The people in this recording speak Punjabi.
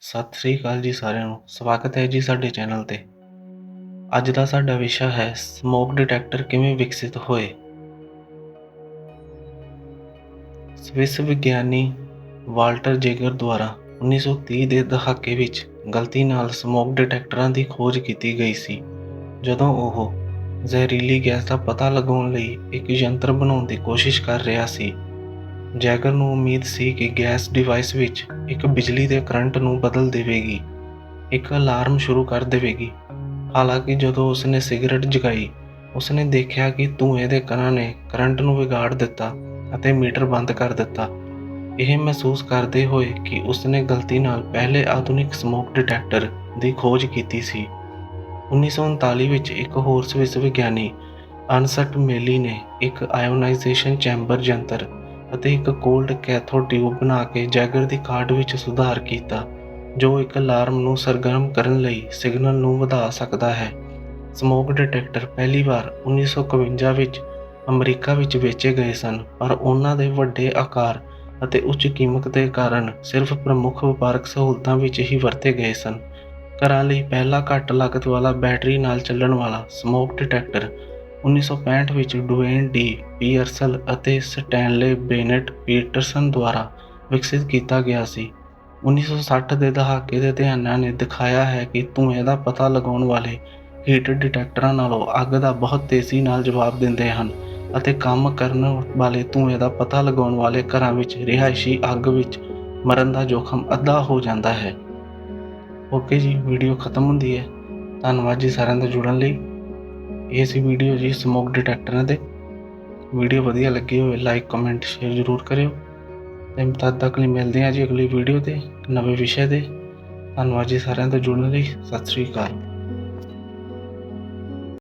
ਸਤਿ ਸ੍ਰੀ ਅਕਾਲ ਜੀ ਸਾਰਿਆਂ ਨੂੰ। ਸਵਾਗਤ ਹੈ ਜੀ ਸਾਡੇ ਚੈਨਲ ਤੇ। ਅੱਜ ਦਾ ਸਾਡਾ ਵਿਸ਼ਾ ਹੈ ਸਮੋਕ ਡਿਟੈਕਟਰ ਕਿਵੇਂ ਵਿਕਸਿਤ ਹੋਏ। ਸਵਿਸ ਵਿਗਿਆਨੀ ਵਾਲਟਰ ਜੇਗਰ ਦੁਆਰਾ 1930 ਦੇ ਦਹਾਕੇ ਵਿੱਚ ਗਲਤੀ ਨਾਲ ਸਮੋਕ ਡਿਟੈਕਟਰਾਂ ਦੀ ਖੋਜ ਕੀਤੀ ਗਈ ਸੀ, ਜਦੋਂ ਉਹ ਜ਼ਹਿਰੀਲੀ ਗੈਸ ਦਾ ਪਤਾ ਲਗਾਉਣ ਲਈ ਇੱਕ ਯੰਤਰ ਬਣਾਉਣ ਦੀ ਕੋਸ਼ਿਸ਼ ਕਰ ਰਿਹਾ ਸੀ। ਜੈਗਰ ਨੂੰ ਉਮੀਦ ਸੀ ਕਿ ਗੈਸ ਡਿਵਾਈਸ ਵਿੱਚ ਇੱਕ ਬਿਜਲੀ ਦੇ ਕਰੰਟ ਨੂੰ ਬਦਲ ਦੇਵੇਗੀ, ਇੱਕ ਅਲਾਰਮ ਸ਼ੁਰੂ ਕਰ ਦੇਵੇਗੀ। ਹਾਲਾਂਕਿ ਜਦੋਂ ਉਸਨੇ ਸਿਗਰਟ ਜਗਾਈ, ਉਸਨੇ ਦੇਖਿਆ ਕਿ ਧੂਏ ਦੇ ਕਣਾਂ ਨੇ ਕਰੰਟ ਨੂੰ ਵਿਗਾੜ ਦਿੱਤਾ ਅਤੇ ਮੀਟਰ ਬੰਦ ਕਰ ਦਿੱਤਾ। ਇਹ ਮਹਿਸੂਸ ਕਰਦੇ ਹੋਏ ਕਿ ਉਸਨੇ ਗਲਤੀ ਨਾਲ ਪਹਿਲੇ ਆਧੁਨਿਕ ਸਮੋਕ ਡਿਟੈਕਟਰ ਦੀ ਖੋਜ ਕੀਤੀ ਸੀ। 1939 ਵਿੱਚ ਇੱਕ ਹੋਰ ਸਵਿਸ ਵਿਗਿਆਨੀ ਅਨਸਟ ਮੇਲੀ ਨੇ ਇੱਕ ਆਇਓਨਾਈਜ਼ੇਸ਼ਨ ਚੈਂਬਰ ਯੰਤਰ ਅਤੇ ਇੱਕ ਕੋਲਡ ਕੈਥੋਡ ਟਿਊਬ ਬਣਾ ਕੇ ਜੈਗਰ ਦੀ ਕਾਢ ਵਿੱਚ ਸੁਧਾਰ ਕੀਤਾ, ਜੋ ਇੱਕ ਅਲਾਰਮ ਨੂੰ ਸਰਗਰਮ ਕਰਨ ਲਈ ਸਿਗਨਲ ਨੂੰ ਵਧਾ ਸਕਦਾ ਹੈ। ਸਮੋਕ ਡਿਟੈਕਟਰ ਪਹਿਲੀ ਵਾਰ 1951 ਵਿੱਚ ਅਮਰੀਕਾ ਵਿੱਚ ਵੇਚੇ ਗਏ ਸਨ, ਪਰ ਉਹਨਾਂ ਦੇ ਵੱਡੇ ਆਕਾਰ ਅਤੇ ਉੱਚ ਕੀਮਤ ਦੇ ਕਾਰਨ ਸਿਰਫ ਪ੍ਰਮੁੱਖ ਵਪਾਰਕ ਸਹੂਲਤਾਂ ਵਿੱਚ ਹੀ ਵਰਤੇ ਗਏ ਸਨ। ਘਰਾਂ ਲਈ ਪਹਿਲਾ ਘੱਟ ਲਾਗਤ ਵਾਲਾ ਬੈਟਰੀ ਨਾਲ ਚੱਲਣ ਵਾਲਾ ਸਮੋਕ ਡਿਟੈਕਟਰ 1965 ਵਿੱਚ ਡਵੇਨ ਡੀ ਪੀਅਰਸਲ ਅਤੇ ਸਟੈਨਲੇ ਬੇਨੇਟ ਪੀਟਰਸਨ ਦੁਆਰਾ ਵਿਕਸਿਤ ਕੀਤਾ ਗਿਆ ਸੀ। 1960 ਦੇ ਦਹਾਕੇ ਦੇ ਅਧਿਐਨਾਂ ਨੇ ਦਿਖਾਇਆ ਹੈ ਕਿ ਧੂਏ ਦਾ ਪਤਾ ਲਗਾਉਣ ਵਾਲੇ ਹੀਟ ਡਿਟੈਕਟਰਾਂ ਨਾਲੋਂ ਅੱਗ ਦਾ ਬਹੁਤ ਤੇਜ਼ੀ ਨਾਲ ਜਵਾਬ ਦਿੰਦੇ ਹਨ, ਅਤੇ ਕੰਮ ਕਰਨ ਵਾਲੇ ਧੂਏ ਦਾ ਪਤਾ ਲਗਾਉਣ ਵਾਲੇ ਘਰਾਂ ਵਿੱਚ ਰਿਹਾਇਸ਼ੀ ਅੱਗ ਵਿੱਚ ਮਰਨ ਦਾ ਜੋਖਮ ਅੱਧਾ ਹੋ ਜਾਂਦਾ ਹੈ। ਓਕੇ ਜੀ, ਵੀਡੀਓ ਖਤਮ ਹੁੰਦੀ ਹੈ। ਧੰਨਵਾਦ ਜੀ ਸਾਰਿਆਂ ਦਾ ਜੁੜਨ ਲਈ। ਇਹ ਸੀ ਵੀਡੀਓ ਜੀ ਸਮੋਕ ਡਿਟੈਕਟਰਾਂ ਤੇ। ਵੀਡੀਓ ਵਧੀਆ ਲੱਗੀ ਹੋਵੇ ਲਾਈਕ ਕਮੈਂਟ ਸ਼ੇਅਰ ਜ਼ਰੂਰ ਕਰਿਓ। ਤੇ ਤਦ ਤੱਕ ਲਈ ਮਿਲਦੇ ਹਾਂ ਜੀ ਅਗਲੀ ਵੀਡੀਓ ਤੇ ਨਵੇਂ ਵਿਸ਼ੇ ਦੇ। ਧੰਨਵਾਦ ਜੀ ਸਾਰਿਆਂ ਦਾ ਜੁੜਨ ਲਈ। ਸਤਿ ਸ੍ਰੀ ਅਕਾਲ।